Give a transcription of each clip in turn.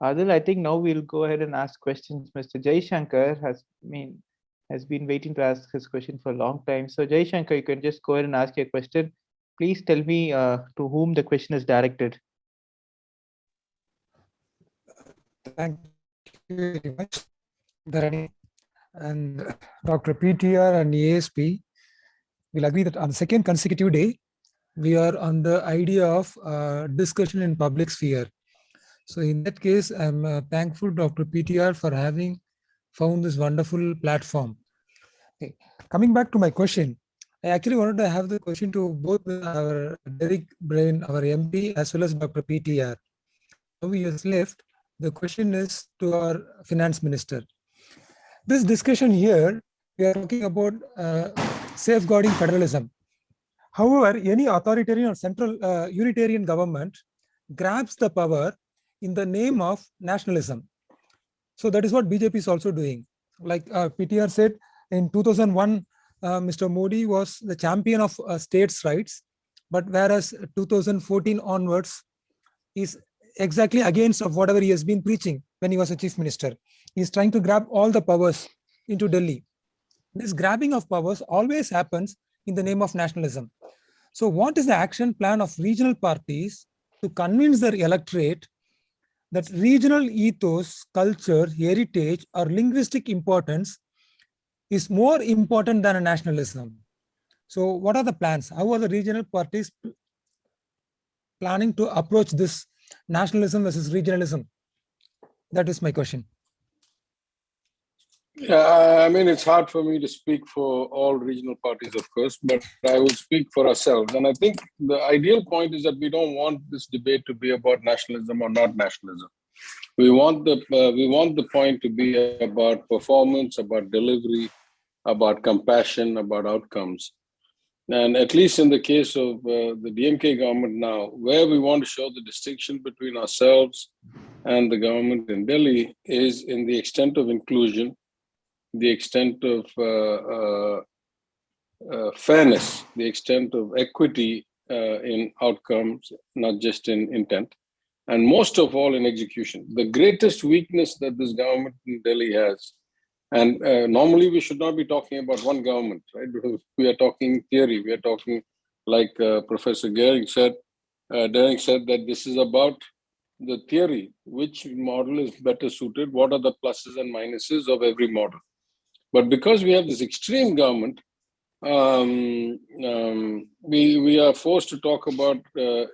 Adil, I think now we'll go ahead and ask questions. Mr. Jai Shankar has been waiting to ask his question for a long time. So Jai Shankar, you can just go ahead and ask your question. Please tell me to whom the question is directed. Thank you very much, Dharani. And Dr. PTR and ASP will agree that on the second consecutive day, we are on the idea of discussion in public sphere. So in that case, I'm thankful Dr. PTR for having found this wonderful platform. Okay. Coming back to my question, I actually wanted to have the question to both our Derek Brain, our MP, as well as Dr. PTR. Now he has left. The question is to our finance minister. This discussion here, we are talking about safeguarding federalism. However, any authoritarian or central unitarian government grabs the power in the name of nationalism. So that is what BJP is also doing. Like PTR said, in 2001, Mr. Modi was the champion of states' rights, but whereas 2014 onwards is exactly against of whatever he has been preaching when he was a chief minister. He is trying to grab all the powers into Delhi. This grabbing of powers always happens in the name of nationalism. So what is the action plan of regional parties to convince their electorate that regional ethos, culture, heritage, or linguistic importance is more important than a nationalism? So what are the plans? How are the regional parties planning to approach this nationalism versus regionalism? That is my question. Yeah, I mean, it's hard for me to speak for all regional parties, of course, but I will speak for ourselves. And I think the ideal point is that we don't want this debate to be about nationalism or not nationalism. We want the point to be about performance, about delivery, about compassion, about outcomes. And at least in the case of the DMK government now, where we want to show the distinction between ourselves and the government in Delhi is in the extent of inclusion, the extent of fairness, the extent of equity in outcomes, not just in intent, and most of all in execution. The greatest weakness that this government in Delhi has, and normally we should not be talking about one government, right? Because we are talking theory. We are talking, like Professor Gerring said, that this is about the theory. Which model is better suited? What are the pluses and minuses of every model? But because we have this extreme government, we are forced to talk about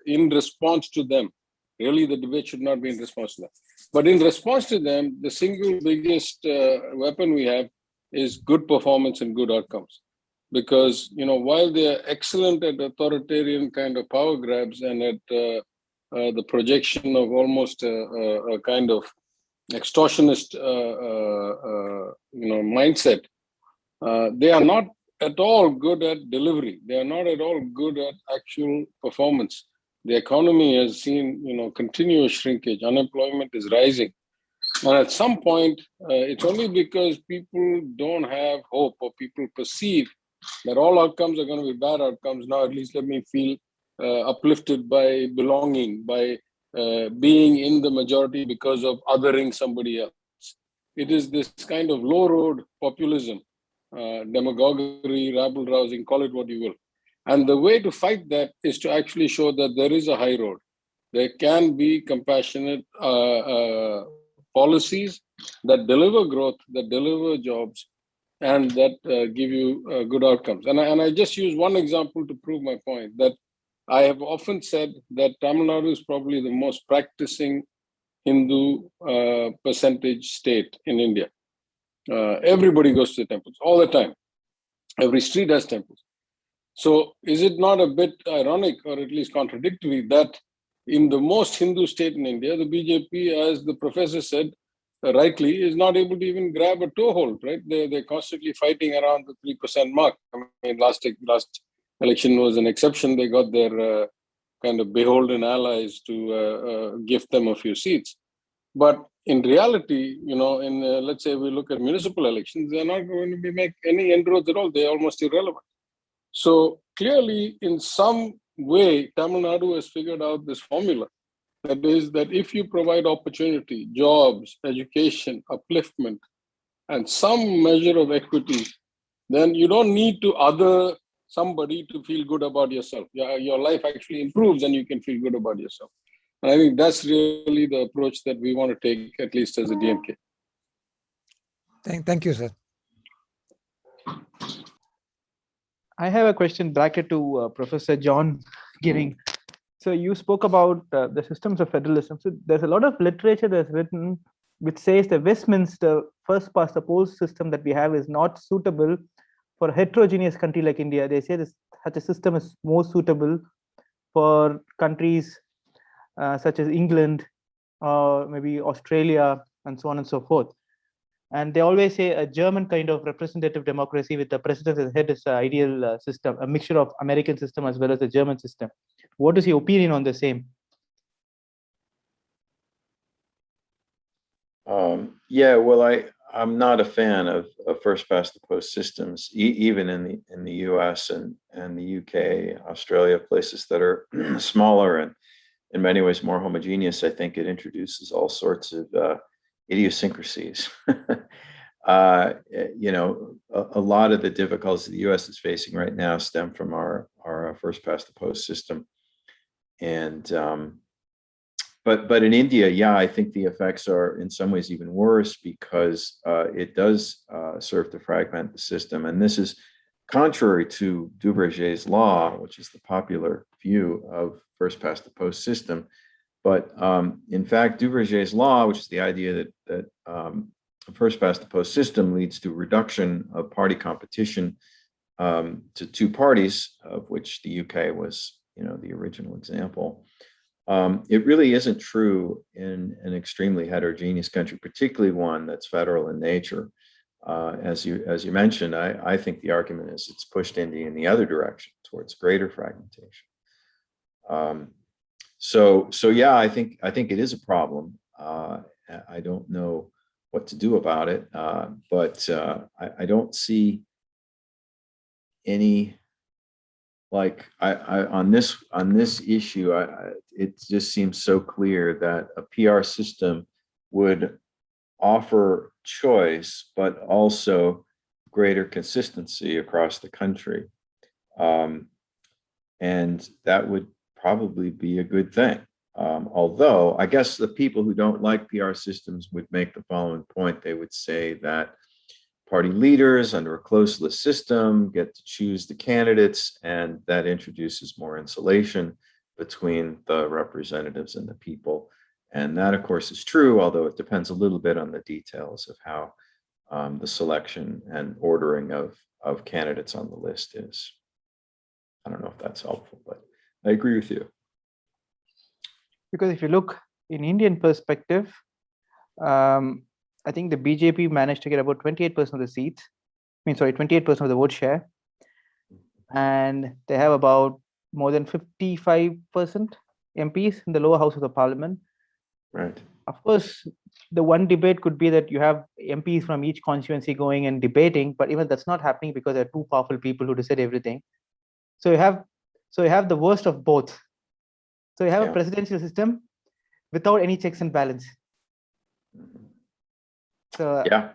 in response to them. Really, the debate should not be in response to them. But in response to them, the single biggest weapon we have is good performance and good outcomes. Because, while they are excellent at authoritarian kind of power grabs and at the projection of almost a kind of extortionist mindset, they are not at all good at delivery. They are not at all good at actual performance. The economy has seen continuous shrinkage. Unemployment is rising, and at some point it's only because people don't have hope, or people perceive that all outcomes are going to be bad outcomes. Now at least let me feel uplifted by belonging, by being in the majority because of othering somebody else. It is this kind of low road populism, demagoguery, rabble rousing, call it what you will. And the way to fight that is to actually show that there is a high road. There can be compassionate policies that deliver growth, that deliver jobs, and that give you good outcomes. And I just use one example to prove my point, that I have often said that Tamil Nadu is probably the most practicing Hindu percentage state in India. Everybody goes to the temples all the time. Every street has temples. So is it not a bit ironic, or at least contradictory, that in the most Hindu state in India, the BJP, as the professor said rightly, is not able to even grab a toehold, right? They're constantly fighting around the 3% mark. I mean, last election was an exception. They got their kind of beholden allies to gift them a few seats. But in reality, let's say we look at municipal elections, they're not going to make any inroads at all. They're almost irrelevant. So clearly, in some way, Tamil Nadu has figured out this formula That is that if you provide opportunity, jobs, education, upliftment, and some measure of equity, then you don't need to other somebody to feel good about yourself. Your life actually improves and you can feel good about yourself. And I think that's really the approach that we want to take, at least as a DMK. Thank you, sir. I have a question bracket to Professor John Gerring. So you spoke about the systems of federalism. So there's a lot of literature that's written which says the Westminster first past the post system that we have is not suitable for a heterogeneous country like India. They say this such a system is more suitable for countries such as England or maybe Australia and so on and so forth. And they always say a German kind of representative democracy with the president as head is the ideal system, a mixture of American system as well as the German system. What is your opinion on the same? Yeah, well, I'm not a fan of first past the post systems, even in the US and the UK, Australia, places that are smaller and in many ways more homogeneous. I think it introduces all sorts of idiosyncrasies. You know, a lot of the difficulties the US is facing right now stem from our first past the post system. And but in India, yeah, I think the effects are in some ways even worse because it does serve to fragment the system. And this is contrary to Duverger's law, which is the popular view of first past the post system. But in fact, Duverger's law, which is the idea that a first past the post system leads to reduction of party competition to two parties, of which the UK was, you know, the original example. It really isn't true in an extremely heterogeneous country, particularly one that's federal in nature. As you mentioned, I think the argument is it's pushed India in the other direction towards greater fragmentation. So yeah, I think it is a problem. I don't know what to do about it, but I don't see any. Like on this issue, it just seems so clear that a PR system would offer choice, but also greater consistency across the country, and that would probably be a good thing. Although I guess the people who don't like PR systems would make the following point: they would say that party leaders under a closed list system get to choose the candidates, and that introduces more insulation between the representatives and the people. And that, of course, is true, although it depends a little bit on the details of how the selection and ordering of candidates on the list is. I don't know if that's helpful, but I agree with you. Because if you look in Indian perspective, I think the BJP managed to get about 28% of the seats. 28% of the vote share. And they have about more than 55% MPs in the lower house of the parliament. Right. Of course, the one debate could be that you have MPs from each constituency going and debating, but even that's not happening because there are two powerful people who decide everything. So you have the worst of both. So you have a presidential system without any checks and balance. So yeah,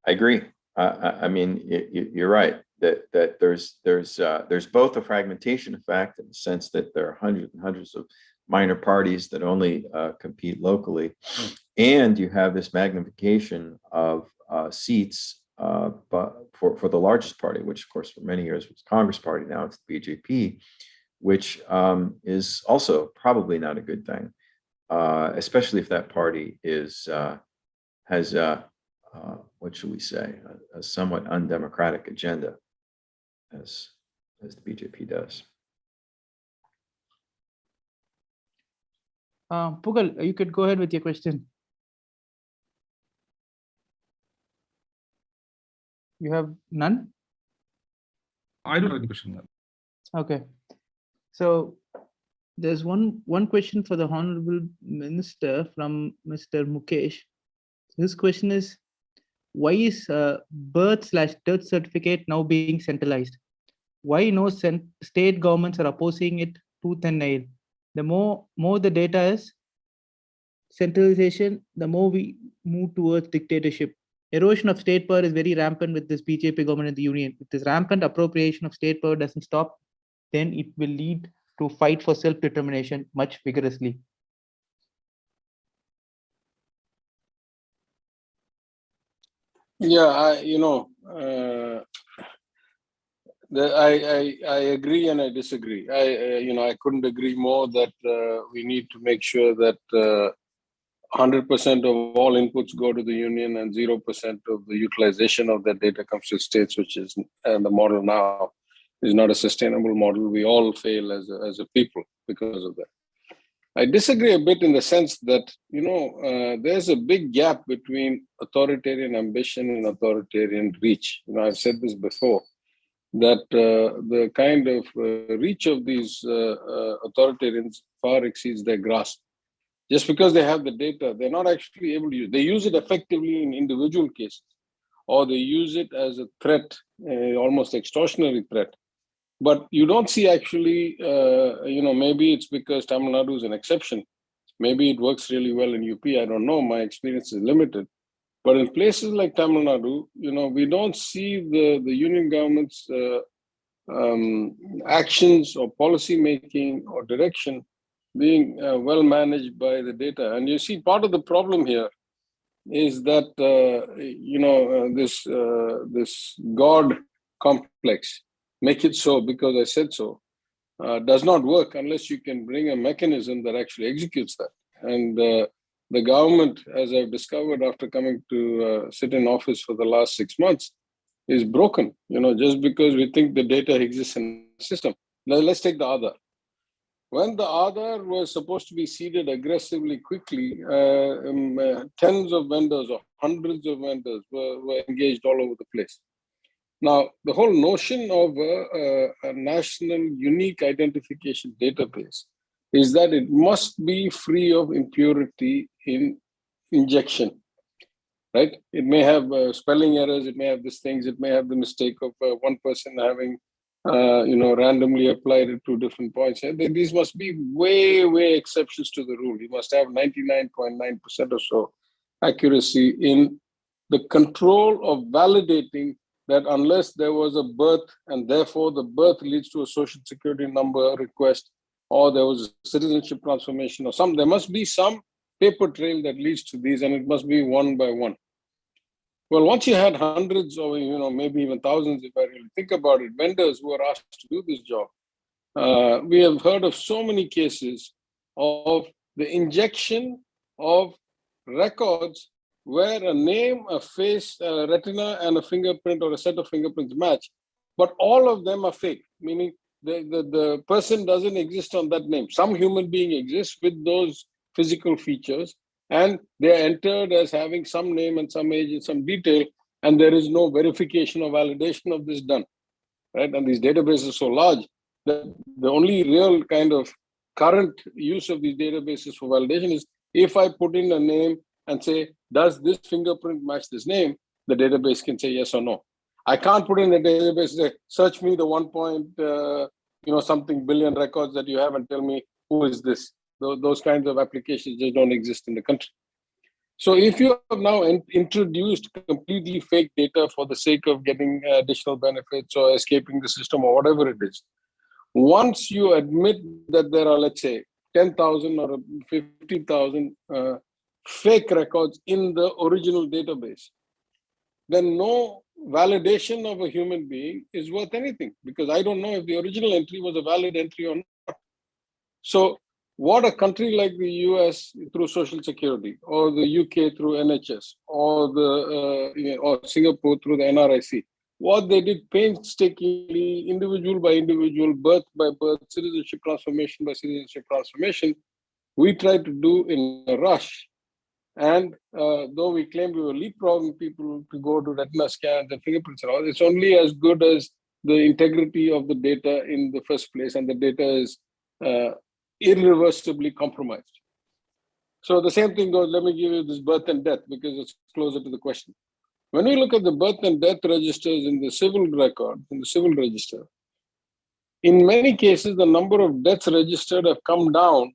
I agree. I mean, you're right that there's both a fragmentation effect in the sense that there are hundreds and hundreds of minor parties that only compete locally, and you have this magnification of seats, but for the largest party, which of course for many years was Congress Party. Now it's the BJP, which is also probably not a good thing, especially if that party has what should we say, a somewhat undemocratic agenda, as the BJP does. Pugal, you could go ahead with your question. You have none? I don't have any question. Okay. So there's one question for the Honorable Minister from Mr. Mukesh. His question is, why is birth/death certificate now being centralized? Why no state governments are opposing it tooth and nail? The more the data is centralization, the more we move towards dictatorship. Erosion of state power is very rampant with this BJP government in the union. If this rampant appropriation of state power doesn't stop, then it will lead to fight for self-determination much vigorously. Yeah, I agree and I disagree. I couldn't agree more that we need to make sure that 100% of all inputs go to the union and 0% of the utilization of that data comes to states, which is the model now is not a sustainable model. We all fail as a people because of that. I disagree a bit in the sense that, there's a big gap between authoritarian ambition and authoritarian reach. I've said this before, that the kind of reach of these authoritarians far exceeds their grasp. Just because they have the data, they're not actually able to use it. They use it effectively in individual cases, or they use it as a threat, almost extortionary threat. But you don't see actually, maybe it's because Tamil Nadu is an exception. Maybe it works really well in UP. I don't know. My experience is limited. But in places like Tamil Nadu, we don't see the union government's actions or policy making or direction being well managed by the data. And you see, part of the problem here is that, this God complex, make it so because I said so, does not work unless you can bring a mechanism that actually executes that. And the government, as I've discovered after coming to sit in office for the last 6 months, is broken, just because we think the data exists in the system. Now, let's take the Aadhaar. When the Aadhaar was supposed to be seeded aggressively quickly, tens of vendors or hundreds of vendors were engaged all over the place. Now, the whole notion of a national unique identification database is that it must be free of impurity in injection, right? It may have spelling errors, it may have these things, it may have the mistake of one person having randomly applied it to different points. And these must be way exceptions to the rule. You must have 99.9% or so accuracy in the control of validating that unless there was a birth and therefore the birth leads to a social security number request, or there was a citizenship transformation or there must be some paper trail that leads to these, and it must be one by one. Well, once you had hundreds or maybe even thousands, if I really think about it, vendors who are asked to do this job, we have heard of so many cases of the injection of records where a name, a face, a retina, and a fingerprint or a set of fingerprints match, but all of them are fake, meaning the person doesn't exist on that name. Some human being exists with those physical features, and they're entered as having some name and some age and some detail, and there is no verification or validation of this done, right? And these databases are so large that the only real kind of current use of these databases for validation is if I put in a name and say, does this fingerprint match this name? The database can say yes or no. I can't put in a database and say, search me the 1 something billion records that you have and tell me who is this. Those kinds of applications just don't exist in the country. So if you have now introduced completely fake data for the sake of getting additional benefits or escaping the system or whatever it is, once you admit that there are, let's say, 10,000 or 50,000 fake records in the original database, then no validation of a human being is worth anything, because I don't know if the original entry was a valid entry or not. So what a country like the US through Social Security, or the UK through NHS, or or Singapore through the NRIC, what they did painstakingly, individual by individual, birth by birth, citizenship transformation by citizenship transformation, we tried to do in a rush. And though we claim we were leapfrogging people to go to retina scans and fingerprints and all, it's only as good as the integrity of the data in the first place, and the data is irreversibly compromised. So the same thing goes, let me give you this birth and death because it's closer to the question. When we look at the birth and death registers in the civil record, in the civil register, in many cases, the number of deaths registered have come down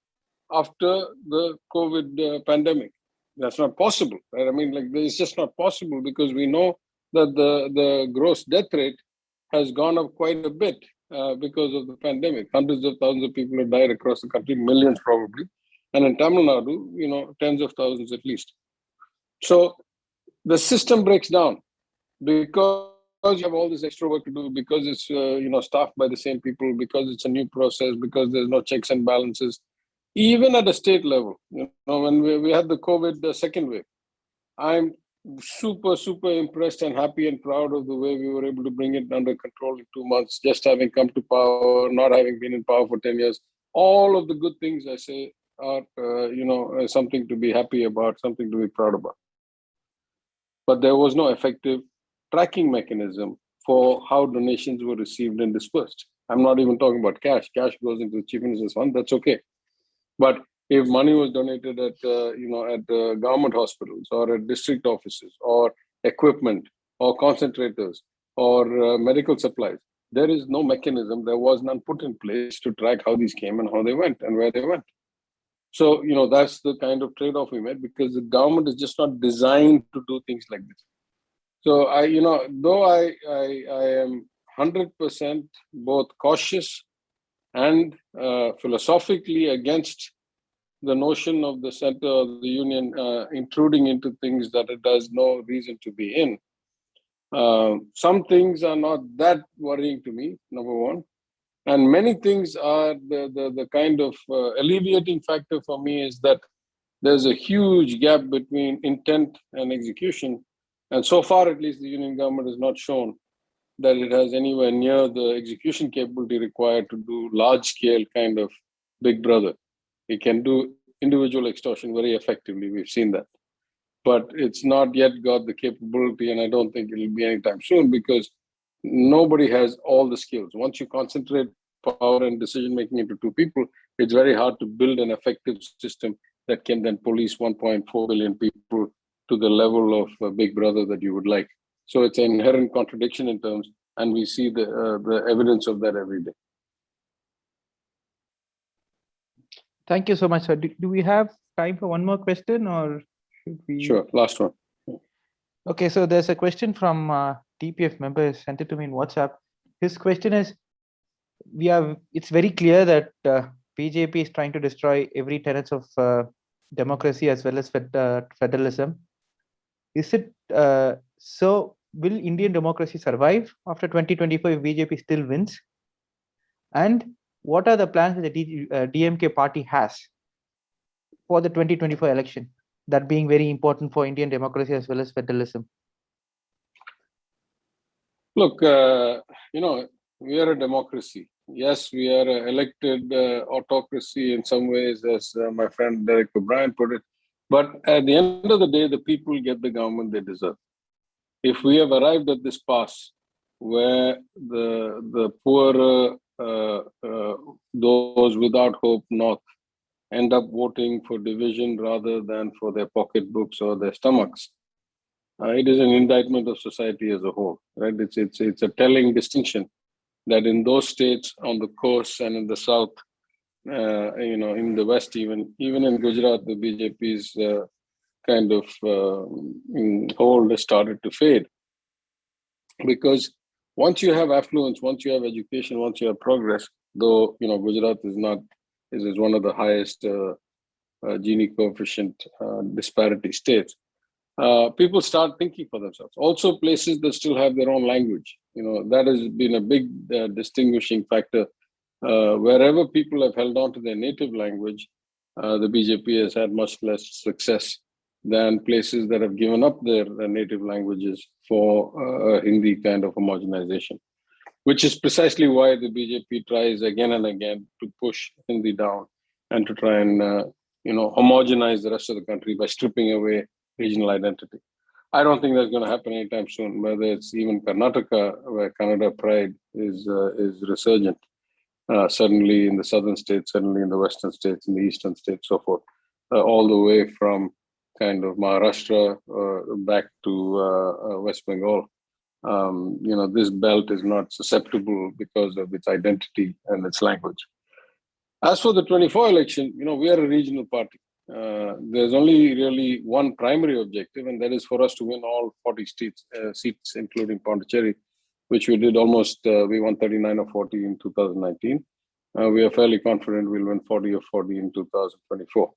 after the COVID pandemic. That's not possible, right? I mean, like, it's just not possible because we know that the gross death rate has gone up quite a bit because of the pandemic. Hundreds of thousands of people have died across the country, millions probably. And in Tamil Nadu, tens of thousands at least. So the system breaks down because you have all this extra work to do, because it's staffed by the same people, because it's a new process, because there's no checks and balances. Even at a state level, when we had the COVID second wave, I'm super, super impressed and happy and proud of the way we were able to bring it under control in 2 months, just having come to power, not having been in power for 10 years. All of the good things I say are, something to be happy about, something to be proud about. But there was no effective tracking mechanism for how donations were received and dispersed. I'm not even talking about cash. Cash goes into the Chief Minister's Fund, that's okay. But if money was donated at government hospitals or at district offices or equipment or concentrators or medical supplies, there is no mechanism. There was none put in place to track how these came and how they went and where they went. So, that's the kind of trade-off we made, because the government is just not designed to do things like this. So though I am 100% both cautious and philosophically against the notion of the center of the union intruding into things that it has no reason to be in. Some things are not that worrying to me, number one. And many things are the kind of alleviating factor for me is that there's a huge gap between intent and execution. And so far, at least, the union government has not shown that it has anywhere near the execution capability required to do large-scale kind of big brother. It can do individual extortion very effectively. We've seen that. But it's not yet got the capability, and I don't think it'll be anytime soon, because nobody has all the skills. Once you concentrate power and decision-making into two people, it's very hard to build an effective system that can then police 1.4 billion people to the level of Big Brother that you would like. So it's an inherent contradiction in terms, and we see the evidence of that every day. Thank you so much, sir. Do we have time for one more question, or should we? Sure, last one. Okay, so there's a question from DPF member, sent it to me in WhatsApp. His question is, it's very clear that BJP is trying to destroy every tenet of democracy as well as federalism. Is it so? Will Indian democracy survive after 2024 if BJP still wins? And what are the plans that the DMK party has for the 2024 election? That being very important for Indian democracy as well as federalism. Look, we are a democracy. Yes, we are an elected autocracy in some ways, as my friend Derek O'Brien put it. But at the end of the day, the people get the government they deserve. If we have arrived at this pass where the poorer, those without hope north, end up voting for division rather than for their pocketbooks or their stomachs, it is an indictment of society as a whole, right? It's a telling distinction that in those states on the coast and in the south, in the west, even in Gujarat, the BJP's kind of hold has started to fade. Because once you have affluence, once you have education, once you have progress, though Gujarat is one of the highest Gini coefficient disparity states, people start thinking for themselves. Also, places that still have their own language, that has been a big distinguishing factor. Wherever people have held on to their native language, the BJP has had much less success than places that have given up their native languages for Hindi kind of homogenization, which is precisely why the BJP tries again and again to push Hindi down and to try and homogenize the rest of the country by stripping away regional identity. I don't think that's going to happen anytime soon, whether it's even Karnataka, where Kannada pride is resurgent, certainly in the southern states, certainly in the western states, in the eastern states, so forth, all the way from kind of Maharashtra back to West Bengal. this belt is not susceptible because of its identity and its language. As for the 24 election, we are a regional party. There's only really one primary objective, and that is for us to win all 40 seats, including Pondicherry, which we did almost, we won 39 or 40 in 2019. We are fairly confident we'll win 40 or 40 in 2024.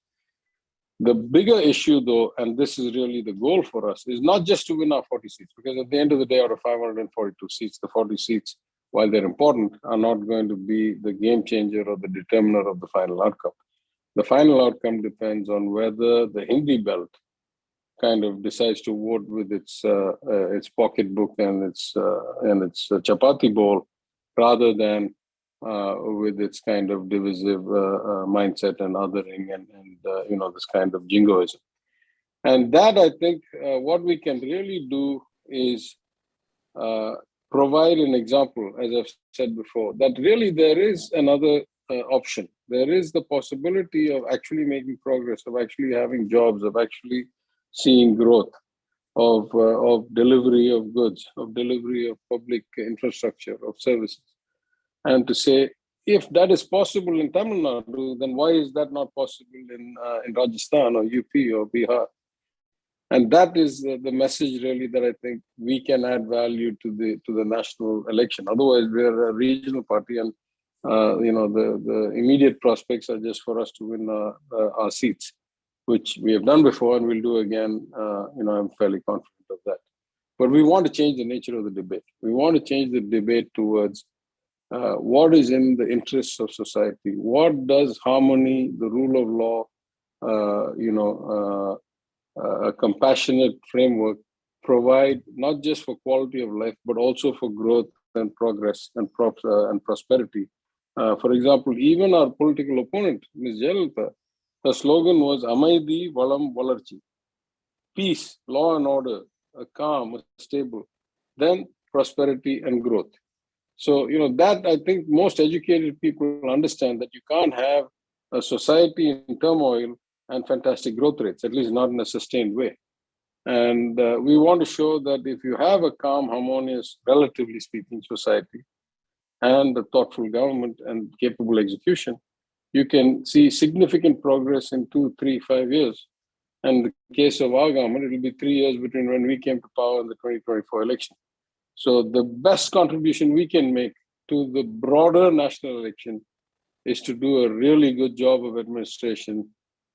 The bigger issue, though, and this is really the goal for us, is not just to win our 40 seats, because at the end of the day, out of 542 seats, the 40 seats, while they're important, are not going to be the game changer or the determiner of the final outcome. The final outcome depends on whether the Hindi belt kind of decides to vote with its pocketbook and its chapati bowl, rather than with its kind of divisive mindset and othering and this kind of jingoism. And that, I think, what we can really do is provide an example, as I've said before, that really there is another option. There is the possibility of actually making progress, of actually having jobs, of actually seeing growth, of delivery of goods, of delivery of public infrastructure, of services. And to say, if that is possible in Tamil Nadu, then why is that not possible in Rajasthan or UP or Bihar? And that is the message really that I think we can add value to the national election. Otherwise, we're a regional party, and the immediate prospects are just for us to win our seats, which we have done before and we'll do again. I'm fairly confident of that. But we want to change the nature of the debate. We want to change the debate towards what is in the interests of society. What does harmony, the rule of law, a compassionate framework provide, not just for quality of life, but also for growth and progress and prosperity. For example, even our political opponent, Ms. Jayalalitha, her slogan was Amaidi Valam Valarchi. Peace, law and order, a calm, a stable, then prosperity and growth. So, that I think most educated people understand, that you can't have a society in turmoil and fantastic growth rates, at least not in a sustained way. And we want to show that if you have a calm, harmonious, relatively speaking, society and a thoughtful government and capable execution, you can see significant progress in 2, 3, 5 years. And in the case of our government, it will be 3 years between when we came to power and the 2024 election. So the best contribution we can make to the broader national election is to do a really good job of administration,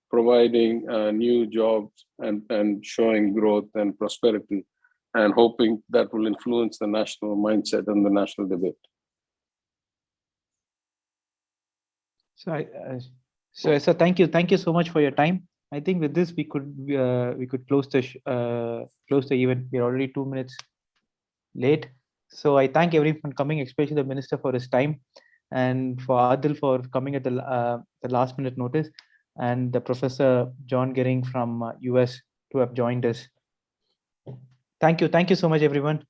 providing new jobs and showing growth and prosperity, and hoping that will influence the national mindset and the national debate. So thank you so much for your time. I think with this we could close the event. We're already 2 minutes late. So I thank everyone for coming, especially the minister for his time, and for Aadhil for coming at the last minute notice, and the Professor John Gerring from US to have joined us. Thank you so much, everyone.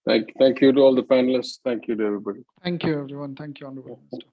Thank you to all the panelists. Thank you to everybody. Thank you, everyone. Thank you, Hon'ble Minister.